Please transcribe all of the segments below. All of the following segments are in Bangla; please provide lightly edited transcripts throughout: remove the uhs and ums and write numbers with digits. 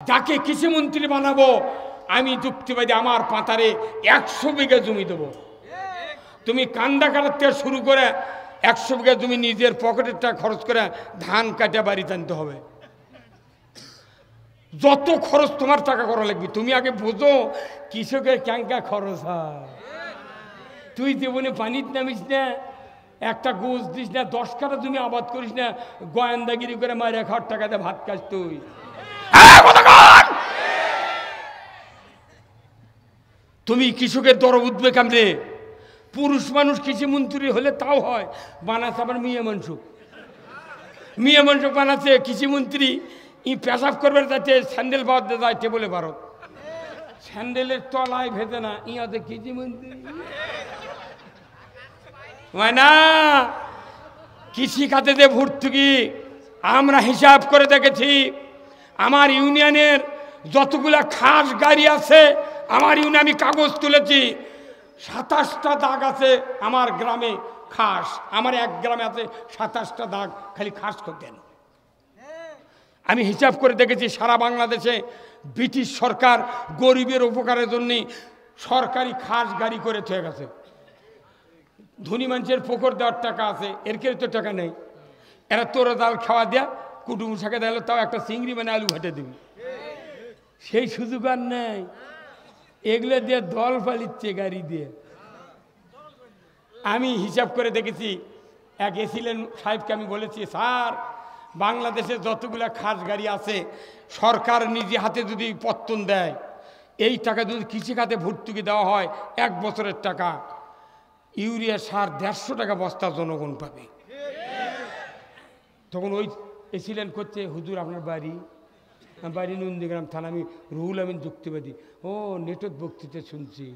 যাকে কৃষিমন্ত্রী বানাবো আমি যুক্তিবাদী আমার পাতারে 100 বিঘা জমি দেবো। তুমি কান্দা কাটার থেকে শুরু করে 100 বিঘা জমি নিজের পকেটের টাকা খরচ করে ধান কাটা বাড়ি টানতে হবে। যত খরচ তোমার টাকা করা লাগবে। তুমি আগে বোঝো কৃষকের ক্যাঙ্কা খরচ হয়। তুই জীবনে পানিতে নামিস না, একটা গোছ দিস না, 10 কাঠা জমি আবাদ করিস না, গোয়েন্দাগিরি করে মারে খাওয়ার টাকা দিয়ে ভাত খাস তুই। তুমি কৃষকের দরদ উঠবে কেমনে? পুরুষ মানুষ কৃষিমন্ত্রী হলে তাও হয়, বানাচ্ছে আবার মেয়ে মানুষ বানাচ্ছে কৃষিমন্ত্রী। ই পেশাব করবে যাচ্ছে স্যান্ডেল পাওয়া যাইতে বলে ভারত, স্যান্ডেলের তলায় ভেজে না ইয়াতে কৃষিমন্ত্রী হয় না। কৃষি খাতে যে ভর্তুকি আমরা হিসাব করে দেখেছি, আমার ইউনিয়নের যতগুলা খাস গাড়ি আছে আমার ইউনিয়নে আমি কাগজ তুলেছি, 27টা দাগ আছে আমার গ্রামে খাস। আমার এক গ্রামে আছে 27টা দাগ খালি খাস করতেন। আমি হিসাব করে দেখেছি সারা বাংলাদেশে ব্রিটিশ সরকার গরিবের উপকারের জন্য সরকারি খাস গাড়ি করে থয়ে গেছে। ধনী মানুষের পুকুর দেওয়ার টাকা আছে, এর কেউ তো টাকা নেই। এরা তোরা ডাল খাওয়া দেয়া কুটুম শাকে দিল, তাও একটা চিংড়ি মানে আলু ঘাটে দিবি, সেই সুযোগ আর নেই। এগুলো দিয়ে দল পালিচ্ছে গাড়ি দিয়ে। আমি হিসাব করে দেখেছি, এক এসিলেন সাহেবকে আমি বলেছি, স্যার বাংলাদেশে যতগুলা খাস গাড়ি আছে সরকার নিজে হাতে যদি পত্তন দেয়, এই টাকা যদি কৃষিখাতে ভর্তুকি দেওয়া হয় 1 বছরের টাকা, ইউরিয়া সার 150 টাকা বস্তা জনগণ পাবে। তখন ওই এসিলেন করছে, হুজুর আপনার বাড়ি? বাড়ি নন্দীগ্রাম থানা। আমি রুহুল আমিন যুক্তিবাদী। ও নেটের বক্তৃতা শুনছি।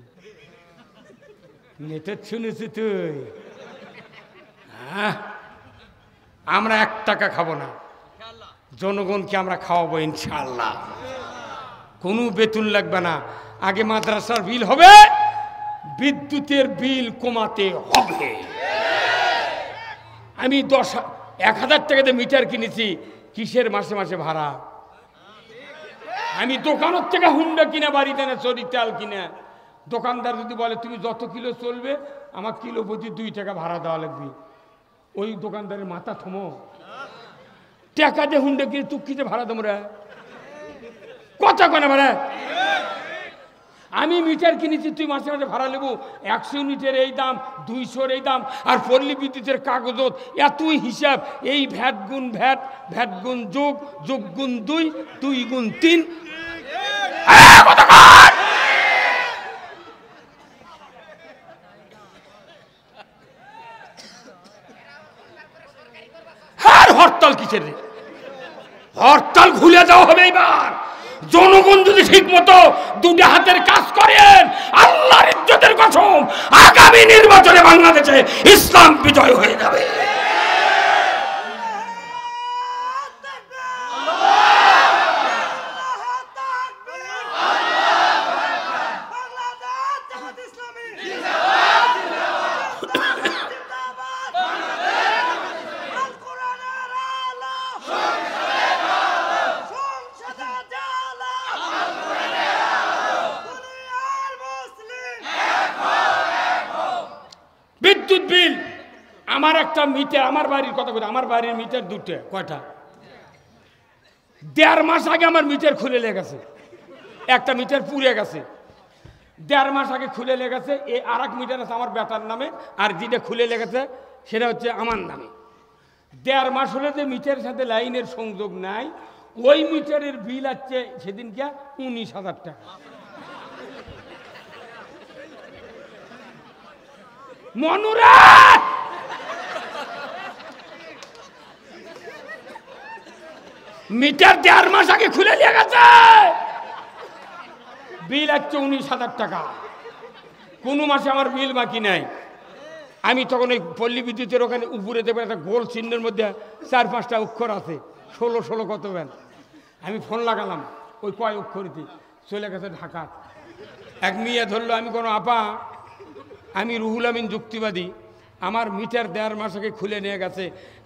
নেটের শুনেছি তুই? হ্যাঁ, আমরা 1 টাকা খাবো না, জনগণকে আমরা খাওয়াবো ইনশাআল্লাহ। কোনো বেতন লাগবে না। আগে মাদ্রাসার বিল হবে, বিদ্যুতের বিল কমাতে হবে। আমি 1000 টাকাতে মিটার কিনেছি, কিসের মাসে মাসে ভাড়া? আমি দোকানের থেকে হুন্ডা কিনে বাড়িতে না চরি তেল কিনে, দোকানদার যদি বলে তুমি যত কিলো চলবে আমার কিলো প্রতি 2 টাকা ভাড়া দেওয়া লাগবে, ওই দোকানদারের মাথা থমো। টাকা দিয়ে হুন্ডা কিনে তুই কিতে ভাড়া দেবো রে? কথা কেন ভাড়া? আমি মিটার কিনেছি, তুই মাসে মাসে ভাড়া নেবো। 100 ইউনিটের এই দাম, 200-র এই দাম, আর পল্লী বিদ্যুতের কাগজত এতই হিসাব। এই ভ্যাট গুণ ভ্যাট, ভ্যাট গুণ যোগ, যোগ গুণ 2, 2 গুণ 3। হরতাল কিসের রে? হরতাল খুলে দেওয়া হবে এবার। জনগণ যদি ঠিক মতো 2 হাতের কাজ করেন, আল্লাহর ইজ্জতের কসম, আগামী নির্বাচনে বাংলাদেশে ইসলাম বিজয় হয়ে যাবে। বিদ্যুৎ বিল আমার একটা মিটার, আমার বাড়ির কথা কথা, আমার বাড়ির মিটার 2টা। কয়টা? 1.5 মাস আগে আমার মিটার খুলে লেগেছে, একটা মিটার পুড়ে গেছে। 1.5 মাস আগে খুলে লেগেছে। এই আরেক মিটার আছে আমার বেটার নামে, আর যেটা খুলে লেগেছে সেটা হচ্ছে আমার নামে। 1.5 মাস হলে যে মিটারের সাথে লাইনের সংযোগ নাই, ওই মিটারের বিল আসছে সেদিনকে 19,000 টাকা। মনুরা মিটার 1.5 মাস আগে খুলে নিয়ে গেছে, বিল আসছে 19,000 টাকা। কোনো মাসে আমার বিল বাকি নাই। আমি তখন ওই পল্লী বিদ্যুতের ওখানে উপরে দেবো একটা গোল চিহ্নের মধ্যে 4-5টা অক্ষর আছে, 16 কত ব্যান। আমি ফোন লাগালাম, ওই কয় অক্ষরিতে চলে গেছে ঢাকা। এক মেয়ে ধরলো, আমি কোনো আপা, আমি রুহুল আমিন যুক্তিবাদী, আমার মিটার 1.5 মাস আগে খুলে নিয়ে গেছে,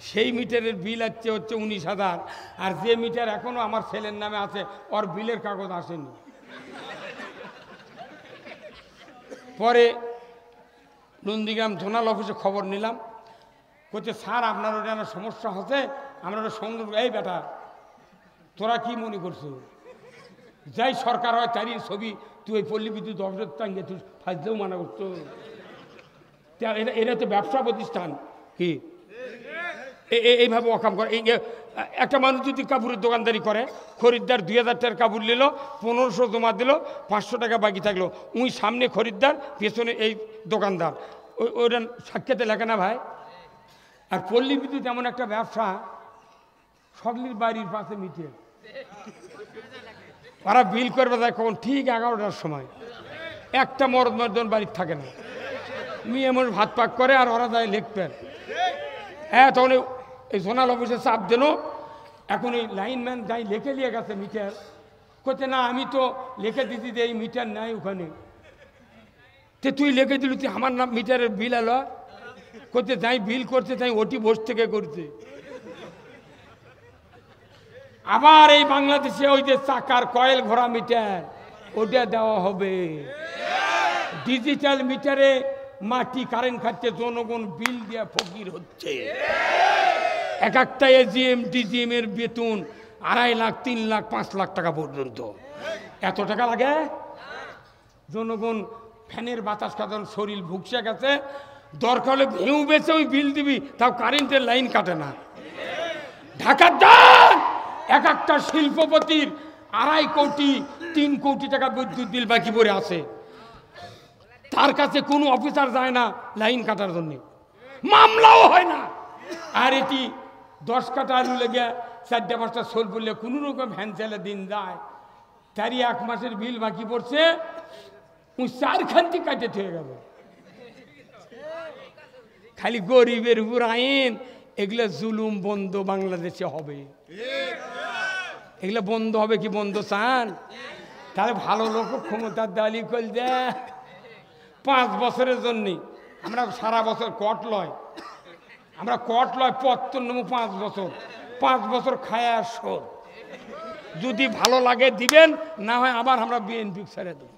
সেই মিটারের বিল হচ্ছে 19,000, আর যে মিটার এখনও আমার ছেলের নামে আছে ওর বিলের কাগজ আসেনি। পরে নন্দীগ্রাম জোনাল অফিসে খবর নিলাম, বলছে স্যার আপনার ওটা সমস্যা হচ্ছে, আমরা ওটা সঙ্গে। এই বেটা তোরা কি মনে করছো যাই সরকার হয় তারই ছবি তুই ওই পল্লী বিদ্যুৎ অফিসের টাঙ্গে তুই ফাজলেও মানা করতো? এটা তো ব্যবসা প্রতিষ্ঠান কি এইভাবে অকাম করে? একটা মানুষ যদি কাপড়ের দোকানদারি করে, খরিদ্দার 2,000 টাকার কাপড় নিল, 1500 জমা দিল, 500 টাকা বাকি থাকলো, উই সামনে খরিদ্দার, পেছনে এই দোকানদার, ওইটা সাক্ষাতে লেখে না ভাই? আর পল্লী বিদ্যুৎ এমন একটা ব্যবসা, সকলের বাড়ির পাশে মিটে ওরা বিল করবে যায় কখন? ঠিক 11টার সময়। একটা মরদ মর্দন বাড়ির থাকে না, মেয়ে এমন ভাত পাক করে আর ওরা যায় লিখবেন। হ্যাঁ, তখন এই জোনাল অফিসে চাপ দেন, এখন এই লাইনম্যান যাই লিখে নিয়ে গেছে মিটার, করছে না আমি তো লিখে দিতে এই মিটার নাই ওখানে। তে তুই লিখে দিলি, তুই আমার নাম মিটারের বিল এলো? করতে যাই বিল করছে, তাই ওটি বস থেকে করছে। আবার এই বাংলাদেশে ওই যে চাকার কয়েল ঘোরা মিটার, ওটা দেওয়া হবে। ডিজিটাল মিটারে মাটি কারেন্ট খাচ্ছে, জনগণ বিল দিয়ে ফকির হচ্ছে। এক একটা এজিএম ডিজিএম এর বেতন 2.5 লাখ, 3 লাখ, 5 লাখ টাকা পর্যন্ত। এত টাকা লাগে? জনগণ ফ্যানের বাতাস খাতন শরীর ভুগসে গেছে, দরকার হলে ভেউ বেছে ওই বিল দিবি, তাও কারেন্টের লাইন কাটে না। ঢাকার দান এক একটা শিল্পপতির 2.5 কোটি 3 কোটি টাকা বিদ্যুৎ বিল বাকি পড়ে আছে, তার কাছে কোনো অফিসার যায় না লাইন কাটার জন্য, মামলাও হয় না। আর এটি 10 কাটা আলু লেগে 4-5টা সোল পড়লে কোনো রকম ভ্যান চালে দিন যায়, তারই 1 মাসের বিল বাকি পড়ছে, 4 খান্তি কাটে থেকে গেল। খালি গরিবের উপর আইন, এগুলো জুলুম বন্ধ বাংলাদেশে হবে। এগুলো বন্ধ হবে কি? বন্ধ চান? তাহলে ভালো লোক ক্ষমতার দালি কল দেয় 5 বছরের জন্যে। আমরা সারা বছর কট লয়, আমরা কট লয় পত্তন নেবো 5 বছর, 5 বছর খায় আর শোধ। যদি ভালো লাগে দিবেন, না হয় আবার আমরা বিএনপি ছেড়ে দেব।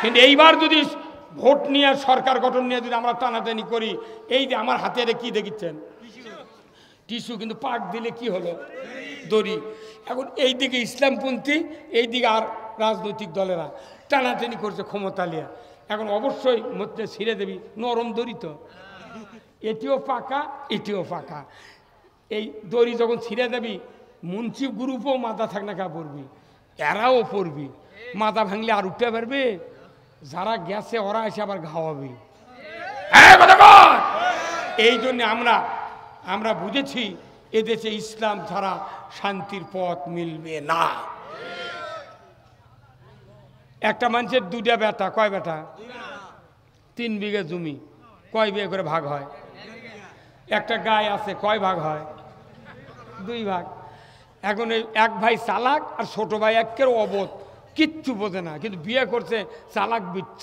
কিন্তু এইবার যদি ভোট নিয়ে সরকার গঠন নিয়ে যদি আমরা টানাটানি করি, এই যে আমার হাতে কি দেখিচ্ছেন টিস্যু, কিন্তু পাক দিলে কি হলো? দড়ি। এখন এই দিকে ইসলামপন্থী, এই দিকে আর রাজনৈতিক দলেরা টানাটানি করছে ক্ষমতা নিয়ে। এখন অবশ্যই মধ্যে ছিঁড়ে দেবি, নরম দড়ি তো, এটিও পাকা এটিও পাকা। এই দড়ি যখন ছিঁড়ে দেবি, মুন্সি গ্রুপও মাথা থাক না কা পড়বি, এরাও পড়বি, মাথা ভাঙলে আর উঠতে পারবে? যারা গেছে ওরা এসে আবার ঘাওয়াবি। এই জন্য আমরা বুঝেছি এদেশে ইসলাম ছাড়া শান্তির পথ মিলবে না। একটা মানুষের 2টা বেটা, কয় বেটা? 3 বিঘা জমি, কয় বিঘা করে ভাগ হয়? একটা গায়ে আছে, কয় ভাগ হয়? 2 ভাগ। এখন এই এক ভাই চালাক আর ছোট ভাই একের অবোধ, কিচ্ছু বোঝে না, কিন্তু বিয়ে করছে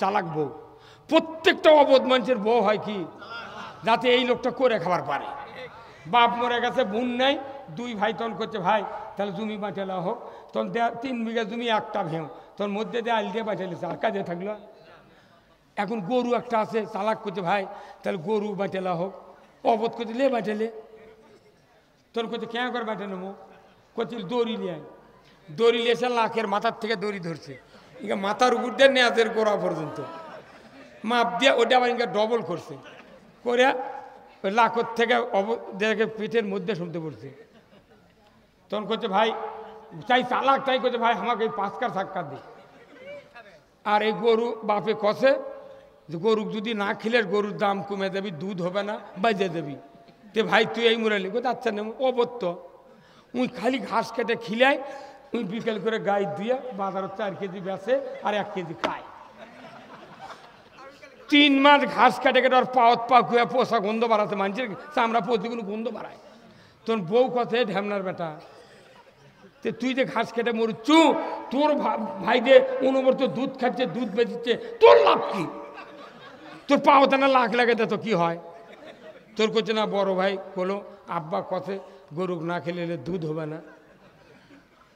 চালাক বউ। প্রত্যেকটা অবোধ মানুষের বউ হয় কি? যাতে এই লোকটা করে খাবার পারে। বাপ মরে গেছে, বোন নেই, 2 ভাই তখন করছে ভাই তাহলে জমি বাঁচালা হোক, তখন 3 বিঘা জমি একটা ভেউ, তোর মধ্যে দিয়ে আল দিয়ে বাঁচালিস, আর কাজে থাকলো। এখন গরু একটা আছে, চালাক করছে ভাই তাহলে গরু বাঁচালা হোক, অবোধ করছে লে বাঁচালে, তোর করছে কেন করে বাঁচে নেবো, করছে দড়ি নিয়ে আয়। দড়ি এসে লাখের মাথার থেকে দড়ি ধরছে, ইঙ্গা মাথার উপর দিয়ে নেয়াজের গোড়া পর্যন্ত মাপ দিয়ে ওটা আবার ইঙ্গা ডবল করছে, করে ওই লাখর থেকে দেখে পিঠের মধ্যে শুনতে পড়ছে। তখন করছে ভাই চাই চালাক, তাই করছে ভাই আমাকে এই 5 কার সাক্ষাৎ দিই। আর এই গরু বাপে কষে যে গরু যদি না খেলে গরুর দাম কমে যাবি, দুধ হবে না, বাজে দেবি। তে ভাই তুই এই মুরালি কোথায়? আচ্ছা নেব অবত্য, উই খালি ঘাস কেটে খিলাই, উই বিকেল করে গাই দিয়ে বাজারে 4 কেজি বেচে আর 1 কেজি খায়। 3 মাস ঘাস কেটে কেটে আর পাওয়াত পাক হয়ে পোষা গন্ধ বাড়াতে, মানুষের চামড়া প্রতিগুলো গন্ধ বাড়ায়। তোর বউ কথায় ঢ্যামনার বেটা, তে তুই যে ঘাস কেটে মরুচ্ছু, তোর ভাই যে অনবরত দুধ খাচ্ছে, দুধ বেচিচ্ছে, তোর লাভ কি? তোর পাও না লাখ লাগে তো কি হয়? তোর করছে না বড় ভাই বলো আব্বা কথে গরু না খেলে দুধ হবে না।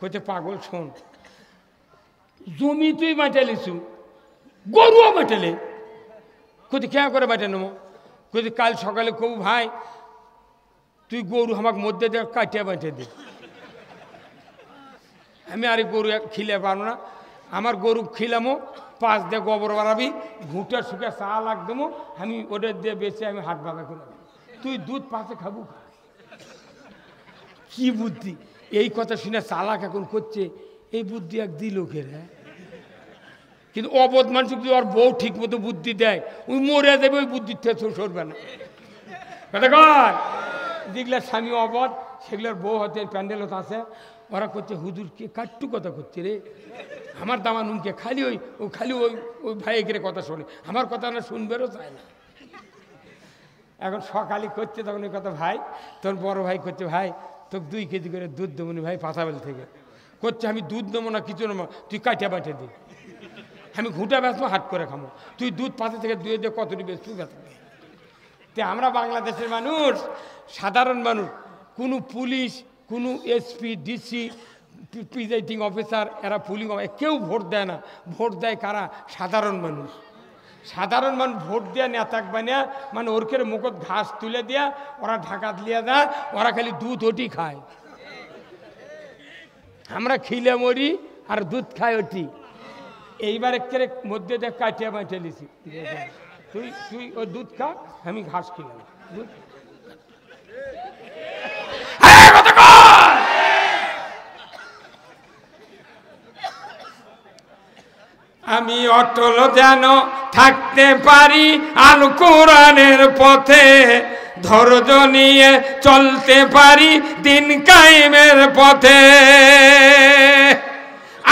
কইতে পাগল শোন, জমি তুই বাঁচালিছু, গরুও বাঁচালে। কোথায় খেয়া করে বাঁচে নেবো? কোথায় কাল সকালে কবু ভাই তুই গরু আমাকে মধ্যে দিয়ে কাটিয়ে বাঁচে দে। আমি আরে গরু খিলে পারবো না, আমার গরু খিলামো, পাঁচ দিয়ে গোবর বাড়াবি, ঘুঁটে শুকে চা লাগ দেবো, আমি ওদের দিয়ে বেঁচে আমি হাট বাগা করে তুই দুধ পাশে খাবো। কি বুদ্ধি! এই কথা শুনে চালাক এখন করছে, এই বুদ্ধি এক দিল লোকের। হ্যাঁ, কিন্তু অবধ মানুষ যদি ওর বউ ঠিক মতো বুদ্ধি দেয়, ওই মরে দেবে, ওই বুদ্ধির থেকে সরবে না। কথা কয় যেগুলার স্বামী অবধ, সেগুলোর বউ হতে প্যান্ডেল হতে আছে, ওরা করছে হুজুর কে কাট্টু কথা করছে রে, আমার দামা নুনকে খালি ওই ওই ভাইয়ের কথা শোনে, আমার কথা না শুনবেরও চায় না। এখন সকালে করছে তখন ওই কথা, ভাই তোর বড় ভাই করছে ভাই তোকে 2 কেজি করে দুধ দেবো নি ভাই পাতাবেল থেকে। করছে আমি দুধ নেবো না কিছু নেবো, তুই কাটিয়া বাটে দে, আমি ঘুঁটা বেচবো হাট করে খামো, তুই দুধ পাতা থেকে দুয়ে দিয়ে কতটি বেচবি বেচবি। তে আমরা বাংলাদেশের মানুষ, সাধারণ মানুষ, কোনো পুলিশ, কোনো এসপি, ডিসি, প্রিজাইডিং অফিসার, এরা পুলিং কেউ ভোট দেয় না। ভোট দেয় কারা? সাধারণ মানুষ। সাধারণ মানুষ ভোট দেওয়া নেতাক বানিয়া, মানে ওরকের মুখত ঘাস তুলে দেয়া, ওরা ঢাকা দিয়ে দেয়, ওরা খালি দুধ ওটি খায়। আমরা খিলে মরি আর দুধ খাই ওটি। এইবার একের মধ্যে দেখ কাটিয়া বাঁচিয়ে লিছি, তুই তুই ওই দুধ খা, আমি ঘাস খেলাম। আমি অটল যেন থাকতে পারি আল কোরআনের পথে, ধৈর্য নিয়ে চলতে পারি দিন কায়েমের পথে।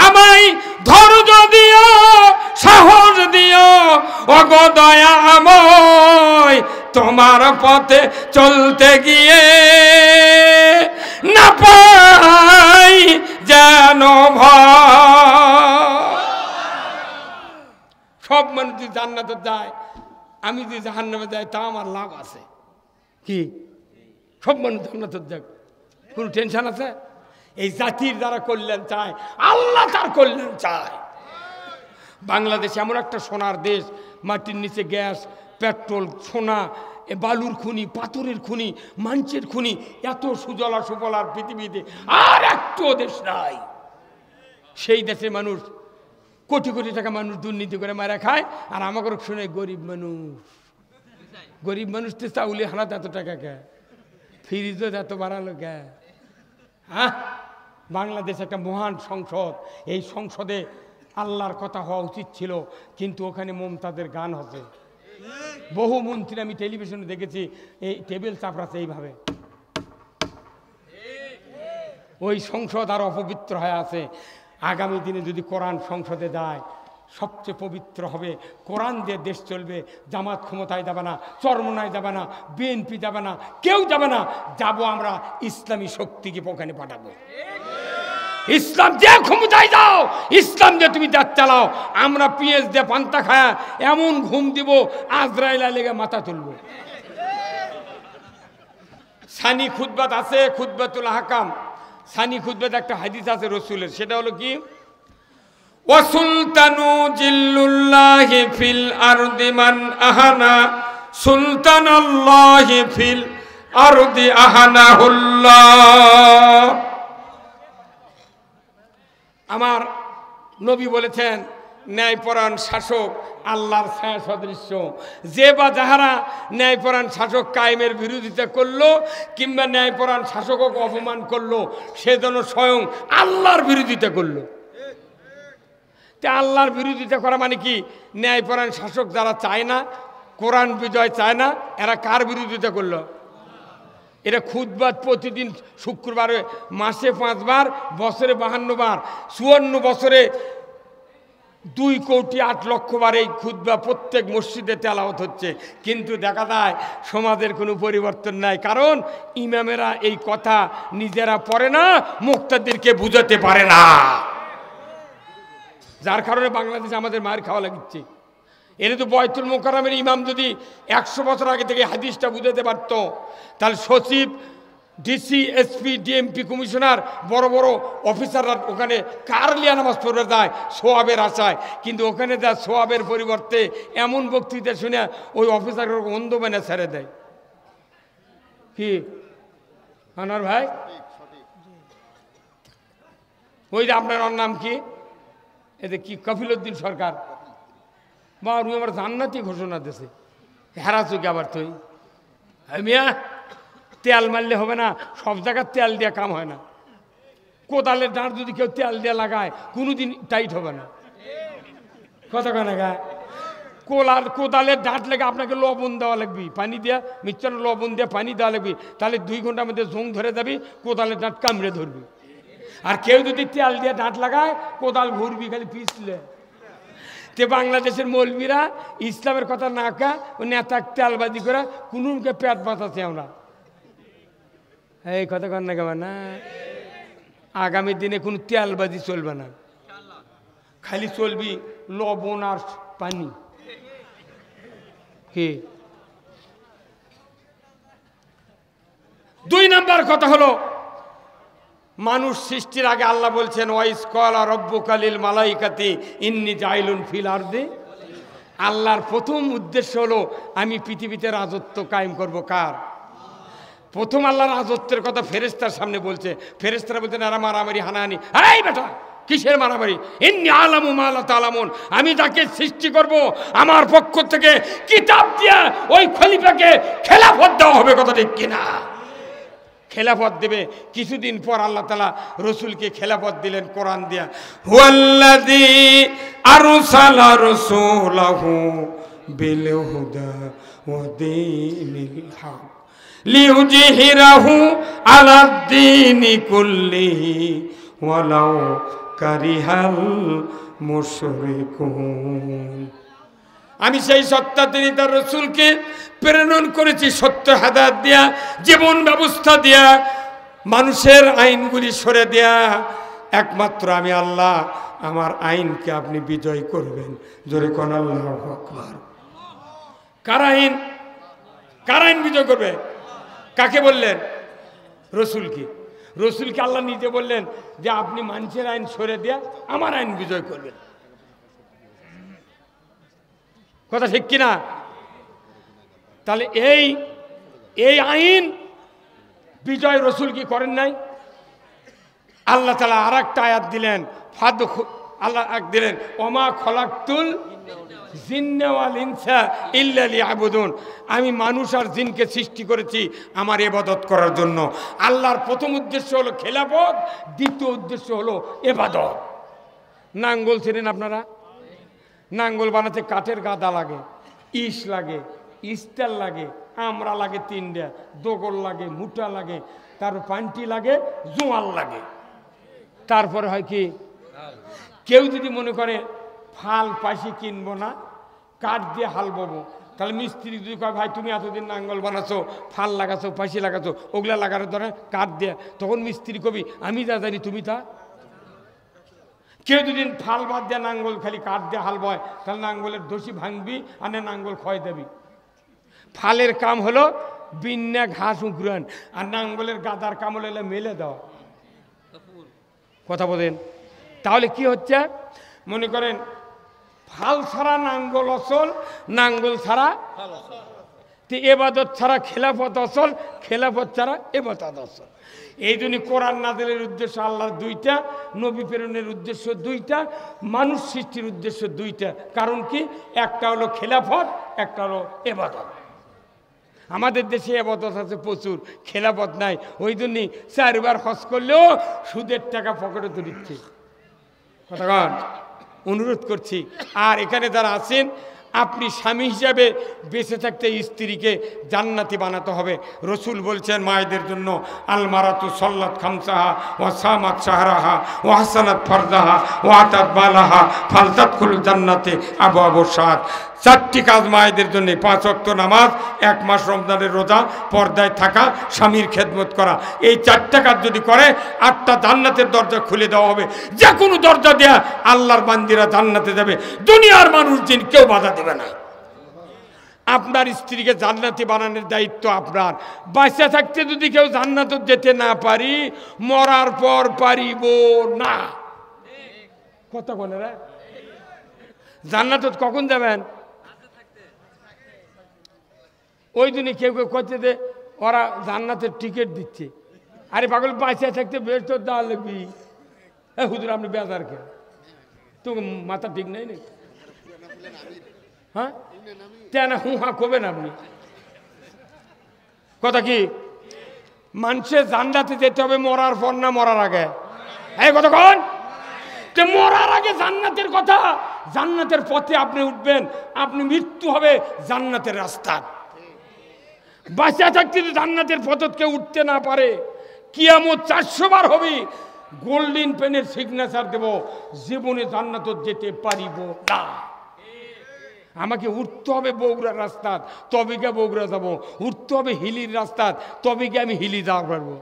আমায় ধৈর্য দিও, সাহস দিও ওগো দয়াময়, তোমার পথে চলতে গিয়ে না পাই যেন ভয়। সব মানুষ যদি জান্নাতে যায়, আমি যদি জাহান্নামে যাই, তা আমার লাভ আছে কি? সব মানুষ জান্নাতে যাক, কোনো টেনশন আছে? এই জাতির যারা কল্যাণ চায়, আল্লাহ তার কল্যাণ চায়। বাংলাদেশ এমন একটা সোনার দেশ, মাটির নিচে গ্যাস, পেট্রোল, সোনা, বালুর খনি, পাথরের খনি, মাঞ্চের খনি, এত সুজলা সুফলার পৃথিবীতে আর একটু দেশ নাই। সেই দেশে মানুষ কোটি কোটি টাকা মানুষ দুর্নীতি করে মারা খায়, আর আমাকে শুনে গরিব মানুষ, গরিব মানুষ তো চাউলি হানাত এত টাকা কে, ফ্রিজও এত বাড়ালো কে? হ্যাঁ, বাংলাদেশ একটা মহান সংসদ, এই সংসদে আল্লাহর কথা হওয়া উচিত ছিল, কিন্তু ওখানে মমতাদের গান হচ্ছে। বহু মন্ত্রী আমি টেলিভিশনে দেখেছি, এই টেবিল চাপড়াচ্ছে এইভাবে। ওই সংসদ আর অপবিত্র হয়ে আছে। আগামী দিনে যদি কোরআন সংসদে যায়, সবচেয়ে পবিত্র হবে, কোরআন দিয়ে দেশ চলবে। জামাত ক্ষমতায় যাবে না, চরমনায় যাবে না, বিএনপি যাবে না, কেউ যাবে না, যাব আমরা ইসলামী শক্তিকে ওখানে পাঠাবো। ইসলাম যে ক্ষমতায় যাও, ইসলাম দিয়ে তুমি দেশ চালাও, আমরা পিএস দিয়ে পান্তা খায়া এমন ঘুম দিব, আজরাইলা লেগে মাথা তুলব। সানি খুতবাত আছে, খুতবাতুল আহকাম, সানি খুতবাত একটা হাদিস আছে রসুলের, সেটা হলো কি? ওয়াসুলতানু জিল্লুল্লাহি ফিল আরদি মান আহানা সুলতানাল্লাহি ফিল আরদি আহানাহুল্লাহ। আমার নবী বলেছেন, ন্যায়পরায়ণ শাসক আল্লাহর ছায়া সদৃশ্য। যে বা যাহারা ন্যায়পরায়ণ শাসক কায়েমের বিরোধিতা করলো, কিংবা ন্যায়পরায়ণ শাসককে অপমান করলো, সে যেন স্বয়ং আল্লাহর বিরোধিতা করলো। তা আল্লাহর বিরোধিতা করা মানে কি? ন্যায়পরায়ণ শাসক যারা চায় না, কোরআন বিজয় চায় না, এরা কার বিরোধিতা করলো? এরা খুতবাত প্রতিদিন শুক্রবারে, মাসে 5 বার, বছরে 52 বার, 54 বছরে 2,08,00,000 বার এই খুতবা প্রত্যেক মসজিদে তেলাওয়াত হচ্ছে। কিন্তু দেখা যায় সমাজের কোনো পরিবর্তন নাই, কারণ ইমামেরা এই কথা নিজেরা পড়ে না, মুক্তাদিরকে বুঝাতে পারে না। যার কারণে বাংলাদেশে আমাদের মার খাওয়া লাগিচ্ছে। এরা তো বয়তুল মোকাররমের ইমাম যদি 100 বছর আগে থেকে হাদিসটা বুঝাতে পারত, তাহলে সচিব, ডিসি, এসপি, ডিএমপি, কমিশনার, বড় বড় অফিসাররা ওখানে কার লিয়া নামাজ পড়বে যায় সোয়াবের আশায়, কিন্তু ওখানে যা সোয়াবের পরিবর্তে এমন বক্তৃতা শুনে ওই অফিসারের অন্ধ মেনে ছেড়ে দেয়। কি আনার ভাই, ওই যে আপনার নাম কি, এতে কি কফিলউদ্দিন সরকার, বা উনি আমার জান্নাতি ঘোষণা দিয়েছে, হেরা চোখে আবার তুই মিয়া তেল মারলে হবে না, সব জায়গায় তেল দিয়ে কাম হয় না। কোদালের ডাঁট যদি কেউ তেল দিয়ে লাগায় কোনোদিন টাইট হবে না, কথা কেন গায়। কোদালের ডাঁট লেগে আপনাকে লবণ দেওয়া লাগবে, পানি দিয়া মিক্সচার লবণ দিয়ে পানি দেওয়া লাগবে, তাহলে 2 ঘন্টার মধ্যে জং ধরে যাবি, কোদালের ডাঁট কামড়ে ধরবি। আর কেউ যদি তেল দিয়ে ডাঁট লাগায় কোদাল ঘুরবি খালি পিছলে। তে বাংলাদেশের মৌলবীরা ইসলামের কথা না কা ও নেতা তেলবাজি করে কোনকে পেট বাঁচাচ্ছে আমরা, এই কথা কন না কেমন না। আগামী দিনে কোনো তেলবাজি চলবে না, খালি চলবি লবণ আর পানি। কি 2 নাম্বার কথা হলো, মানুষ সৃষ্টির আগে আল্লাহ বলছেন ওয়াইস ক্বালা রাব্বুকা লিল মালাইকাতি ইন্নী জাইলুন ফিল আরদি। আল্লাহর প্রথম উদ্দেশ্য হলো আমি পৃথিবীতে রাজত্ব কায়েম করব। কার? প্রথম আল্লাহর রাজত্বের কথা ফেরেশতার সামনে বলছে। ফেরেশতারা বলছেন এরা মারামারি হানাহানি, এই বেটা কিসের মারামারি, ইন্নী আলামু মা লা তা'লামুন, আমি তাকে সৃষ্টি করব, আমার পক্ষ থেকে কিতাব দিয়ে ওই খলিফাকে খেলাফত দেওয়া হবে, কথা ঠিক কিনা? খেলাফত দেবে। কিছুদিন পর আল্লাহ তাআলা রসুলকে খেলাফত দিলেন কোরআন দিয়া, হুয়াল্লাযী আরসালা রাসূলাহু বিল হুদা ওয়া দীনিল হক লিইউযহিরাহু আলাদ-দীনি কুল্লিহি ওয়ালাউ কারিহাল মুশরিকুন। আমি সেই সত্তা তিনি তার রসুলকে প্রেরণ করেছি সত্য হেদায়েত দিয়া, জীবন ব্যবস্থা দিয়া, মানুষের আইনগুলি সরে দেয়া। একমাত্র আমি আল্লাহ, আমার আইনকে আপনি বিজয় করবেন। জোরে কোন আল্লাহু আকবার। কার আইন? কার আইন বিজয় করবে? কাকে বললেন? রসুলকে। রসুলকে আল্লাহ নিজে বললেন যে আপনি মানুষের আইন সরে দেয়া আমার আইন বিজয় করবেন, কথা ঠিক কিনা? তাহলে এই আইন বিজয় রসুল কি করেন নাই? আল্লাহ তাআলা আর একটা আয়াত দিলেন, আল্লাহ দিলেন ওমা খলাকতুল জিন্না ওয়াল ইনসা ইল্লা লিয়াবুদুন, আমি মানুষ আর জিনকে সৃষ্টি করেছি আমার ইবাদত করার জন্য। আল্লাহর প্রথম উদ্দেশ্য হলো খেলাফত, দ্বিতীয় উদ্দেশ্য হলো ইবাদত। নাঙ্গল ছিলেন আপনারা? নাঙ্গল বানাতে কাঠের গাদা লাগে, ইস লাগে, ইস্টার লাগে, আমরা লাগে 3টা, দোগল লাগে, মুঠা লাগে, তারপর পান্টি লাগে, জোয়াল লাগে, তারপরে হয় কি? কেউ যদি মনে করে ফাল পাশি কিনবো না, কাঠ দিয়ে হাল ববো, তাহলে মিস্ত্রি যদি কয় ভাই তুমি এতদিন নাঙ্গল বানাচ্ছো, ফাল লাগাছো, পাশি লাগাছো, ওগুলা লাগানোর ধরে কাঠ দিয়ে, তখন মিস্ত্রি কবি আমি যা জানি তুমি তা। কেউ যদি ফাল বাদ দিয়ে নাঙ্গল খালি কাঠ দিয়ে হাল বয়, তাহলে নাঙ্গলের দোষী ভাঙবি আর নাঙ্গল ক্ষয় দেবি। ফালের কাম হলো বিন্যা ঘাস উঁকড়ান, আর নাঙ্গলের গাদার কাম হলো মেলে দেওয়া, কথা বলেন। তাহলে কি হচ্ছে? মনে করেন ফাল ছাড়া নাঙ্গল অসল, নাঙ্গল ছাড়া ইবাদত ছাড়া খেলাফত অসল, খেলাফত ছাড়া ইবাদত অসল। এই জন্য কোরআন নাযিলের উদ্দেশ্য আল্লাহর 2টা, নবী প্রেরণের উদ্দেশ্য 2টা, মানুষ সৃষ্টির উদ্দেশ্য 2টা। কারণ কি? একটা হলো খেলাফত, একটা হলো ইবাদত। আমাদের দেশে ইবাদত আছে প্রচুর, খেলাফত নাই। ওই জন্যই 4বার হজ করলেও সুদের টাকা পকেটে তুলিচ্ছে, কথা কন। অনুরোধ করছি, আর এখানে যারা আছেন আপনি স্বামী হিসাবে বেঁচে থাকতে স্ত্রীকে জান্নাতি বানাতে হবে। রসুল বলছেন মায়েদের জন্য আল মারাতু সাল্লাত খামসাহা ওয়া সামাত শাহরাহা ওয়া হাসানাত ফারজাহা ওয়া আতাত বালাহা ফালতাদখুল জান্নাতে আবওয়াবু সাদ। 4টি কাজ মায়েদের জন্য: 5 ওয়াক্ত নামাজ, 1 মাস রমজানের রোজা, পর্দায় থাকা, স্বামীর খেদমত করা। এই 4টা কাজ যদি করে 8টা জান্নাতের দরজা খুলে দেওয়া হবে। যে কোনো দরজা দেয়া আল্লাহর বান্দিরা জান্নাতে যাবে, দুনিয়ার মানুষ জিন কেউ বাধা দেবে। হবে না। আপনার স্ত্রীকে জান্নাতি বানানোর দায়িত্ব আপনার। বাঁচা থাকতে যদি কেউ জান্নাতে যেতে না পারি, মরার পর পারিব না। কথা বলে রে, জান্নাতে কখন যাবেন? ওই দিনে কেউ কেউ করছে যে ওরা জান্নাতের টিকিট দিচ্ছে। আরে পাগল, বাঁচা থাকতে বেশ তোর দেওয়া লাগবি। হুজুর আপনি বেজার কে? তো মাথা ঠিক নাই নাকি? হ্যাঁ না, হু হা করবেন আপনি। কথা কি, মানুষের জান্নাতে যেতে হবে মরার পর না মরার আগে? এই কতক্ষণ মরার আগে জান্নাতের কথা। জান্নাতের পথে আপনি উঠবেন, আপনি মৃত্যু হবে জান্নাতের রাস্তা। বাঁচা থাকতে যদি জান্নাতের পথে কেউ উঠতে না পারে, কিয়ামত 400 বার হবে, গোল্ডেন পেনের সিগনেচার দেব, জীবনে জান্নাতে যেতে পারিব না। আমাকে উঠতে হবে বগুড়ার রাস্তা, তবে গিয়ে বগুড়া যাবো। উঠতে হবে হিলির রাস্তা, তবে গিয়ে আমি হিলি যাওয়া পারবো।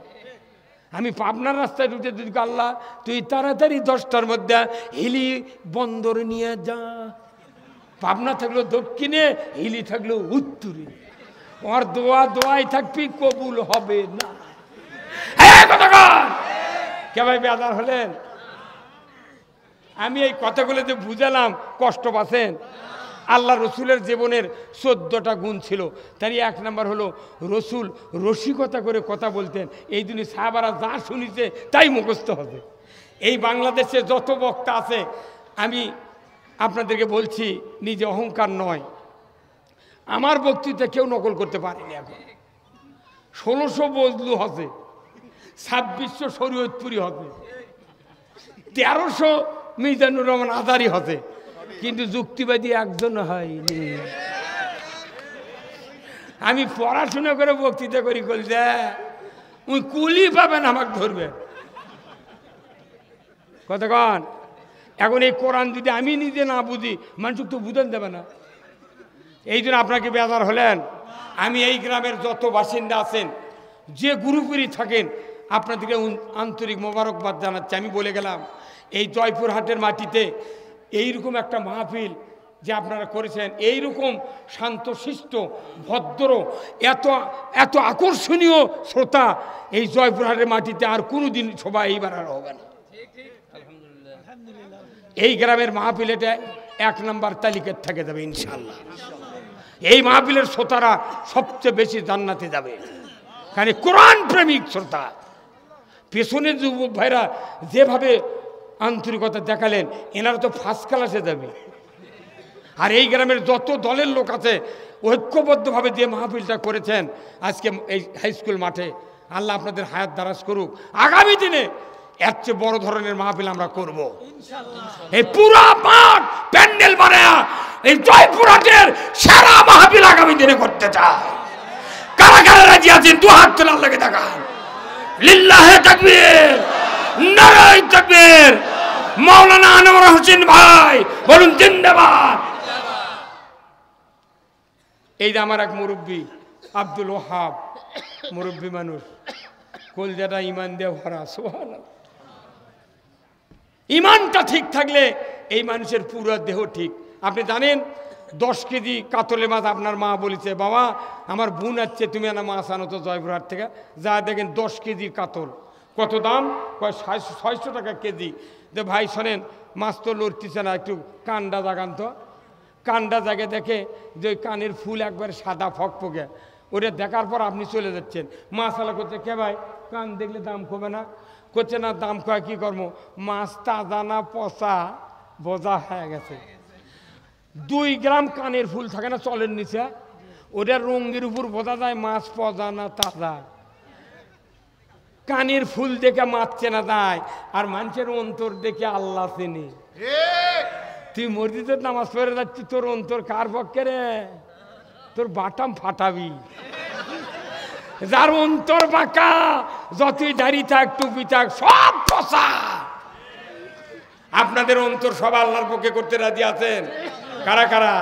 আমি পাবনার রাস্তায় উঠে যদি আল্লাহ তুই তাড়াতাড়ি 10টার মধ্যে হিলি বন্দরে নিয়ে যা। পাবনা থাকলো দক্ষিণে, হিলি থাকলো উত্তরে। ওর দোয়াই থাকবি, কবুল হবে না। কে ভাই বেজার হলেন? আমি এই কথাগুলো যে বুঝালাম, কষ্ট পাচ্ছেন? আল্লাহ রসুলের জীবনের 14টা গুণ ছিল। তারই 1 নাম্বার হলো রসুল রসিকতা করে কথা বলতেন। এই জন্য সাহাবারা যা শুনিছে তাই মুখস্থ হবে। এই বাংলাদেশে যত বক্তা আছে, আমি আপনাদেরকে বলছি, নিজে অহংকার নয়, আমার বক্তৃতা কেউ নকল করতে পারেনি। এখন 1600 বজলু হবে, 2600 শরীয়তপুরি হবে, 1300 মিজানুর রহমান আজারি হবে, কিন্তু যুক্তিবাদী একজন হয়নি। আমি পড়াশোনা করে বক্তৃতা করি, বলছে ওই কুলি পাবেন আমাকে ধরবে। কতক্ষণ? এখন এই কোরআন যদি আমি নিজে না বুঝি, মানুষ তো বুঝান দেবে না। এই জন্য আপনাকে বেজার হলেন। আমি এই গ্রামের যত বাসিন্দা আছেন, যে গ্রুপেরই থাকেন, আপনাদেরকে আন্তরিক মোবারকবাদ জানাচ্ছি। আমি বলে গেলাম, এই জয়পুরহাটের মাটিতে এইরকম একটা মাহফিল যে আপনারা করেছেন, এইরকম শান্তশিষ্ট ভদ্র, এত আকর্ষণীয় শ্রোতা এই জয়পুরহাটের মাটিতে আর কোনোদিন সবাই এইবার আর হবে না। এই গ্রামের মাহফিল এটা 1 নাম্বার তালিকার থেকে যাবে ইনশাআল্লাহ। এই মাহফিলের শ্রোতারা সবচেয়ে বেশি জান্নাতে যাবে, কারণ কোরআন প্রেমিক শ্রোতা। পেছনের যুবক ভাইরা যেভাবে আন্তরিকতা দেখালেন, এনারা তো ফার্স্ট ক্লাসে যাবে। আর এই গ্রামের যত দলের লোক আছে, ঐক্যবদ্ধভাবে যে মাহফিলটা করেছেন আজকে এই হাই স্কুল মাঠে, আল্লাহ আপনাদের হায়াত দারাজ করুক। আগামী দিনে এর চেয়ে বড় ধরনের মাহফিল আমরা করব। এই পুরা মাঠ প্যান্ডেল বানায়া এই জয়পুরহাটের সেরা মাহফিল আগামী দিনে করতে চায়। কারা কারা রাজি আছেন? 2 হাত তুলে আল্লাহকে দেখান। লিল্লাহে তাকবীর, নারায়ে তাকবীর। মাওলানা আনোয়ার হোসেন ভাই বলুন জিন্দাবাদ। এই যে আমার এক মুরব্বী আব্দুল ওহাব, মুরব্বী মানুষ, কলজাটা ইমান দিয়ে ভরা। সুবহানাল্লাহ। ইমানটা ঠিক থাকলে এই মানুষের পুরো দেহ ঠিক। আপনি জানেন 10 কেজি কাতলে মাছ আপনার মা বলেছে, বাবা আমার বোন আসছে, তুমি না মাছ আনো তো জয়পুরহাট থেকে। যা দেখেন 10 কেজির কাতল। কত দাম? 600 টাকা কেজি। যে ভাই শোনেন, মাছ তো লড়তেছে না, একটু কান্ডা জাগান তো। কান্ডা জাগে দেখে যে ওই কানের ফুল একবার সাদা ফকফকে, ওটা দেখার পর আপনি চলে যাচ্ছেন। মাছালা করছে, কে ভাই কান দেখলে দাম কমে না? করছে না, দাম কয় কী করবো, মাছ তাজা না পচা বোঝা হয়ে গেছে। 2 গ্রাম কানের ফুল থাকে না চলের নিচে, ওটার রঙের উপর বোঝা যায় মাছ পচা না তাজা। কানের ফুল দেখে মাছ চেনা যায়, আর মানুষের অন্তর দেখে আল্লাহ চেনে। তুই মসজিদের নামাজ পড়ে যাচ্ছি, তোর অন্তর কার পক্ষে রে? তোর বাটাম ফাটাবি। যার অন্তর বাঁকা, যতই দাড়ি থাক টুপি থাক সব পচা। আপনাদের অন্তর সব আল্লাহর পক্ষে করতে রাজি আছেন? কারা কারা?